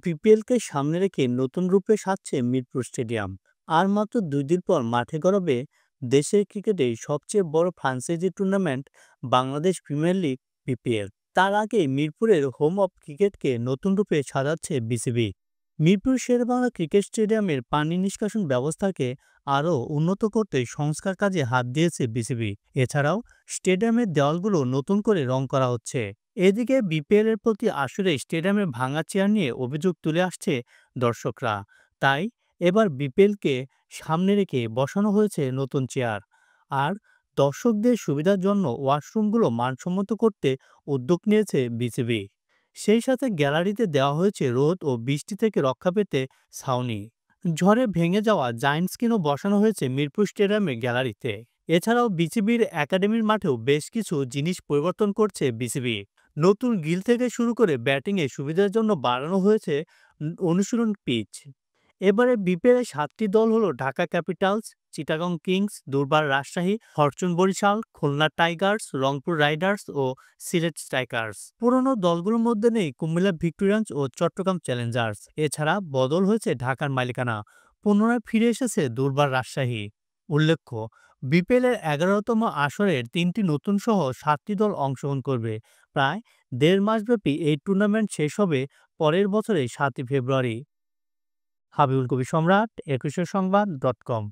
বিপিএলকে সামনে রেখে নতুন রূপে সাজছে মিরপুর স্টেডিয়াম। আর মাত্র 2 দিন পর মাঠে গড়াবে দেশের ক্রিকেটে সবচেয়ে বড় franchise tournament Bangladesh premier league BPL. তার আগে মিরপুরের হোম অফ ক্রিকেটকে নতুন রূপে সাজাচ্ছে বিসিবি। মিরপুর শেরেবাংলা ক্রিকেট স্টেডিয়ামের পানি নিষ্কাশন ব্যবস্থাকে আরও উন্নত করতে সংস্কার কাজে হাত দিয়েছে বিসিবি। এছাড়াও স্টেডিয়ামের দেওয়ালগুলো নতুন করে রং করা হচ্ছে। এদিকে বিপিএল এর প্রতি আসরে স্টেডিয়ামে ভাঙা চেয়ার নিয়ে অভিযোগ তুলে আসছে দর্শকরা। তাই এবার বিপিএলকে সামনে রেখে বসানো হয়েছে নতুন চেয়ার। আর দর্শকদের সুবিধার জন্য ওয়াশরুমগুলো মানসম্মত করতে উদ্যোগ নিয়েছে বিসিবি। সেই সাথে গ্যালারিতে দেওয়া হয়েছে রোদ ও বৃষ্টি থেকে রক্ষা পেতে ছাউনি। ঝড়ে ভেঙে যাওয়া জায়ান্ট স্ক্রিনও বসানো হয়েছে মিরপুর স্টেডিয়ামের গ্যালারিতে। এছাড়াও বিসিবির একাডেমির মাঠেও বেশ কিছু জিনিস পরিবর্তন করছে বিসিবি। নতুন গিল থেকে শুরু করে ব্যাটিংয়ের সুবিধার জন্য বাড়ানো হয়েছে অনুশীলন পিচ। এবারে বিপিএল 7টি দল হলো Dhaka Capitals, Chittagong kings, Durbar Rajshahi, fortune Barishal, Khulna tigers, Rangpur riders ও সিলেট স্ট্রাইকার্স। পুরনো দলগুলোর মধ্যে নেই কুমিল্লা ভিক্টোরিয়ান্স ও চট্টগ্রাম চ্যালেঞ্জার্স। এছাড়া বদল হয়েছে ঢাকার মালিকানা, পুনরায় ফিরে এসেছে দুর্বার রাজশাহী। উল্লেখ্য, বিপিএল এর 11তম আসরের 3টি নতুন সহ 7টি দল অংশগ্রহণ করবে। প্রায় 1.5 মাসব্যাপী এই টুর্নামেন্ট শেষ হবে পরের বছরের 7 ফেব্রুয়ারি। হাবিবুল কবির সম্রাট, 21 সংবাদ.com।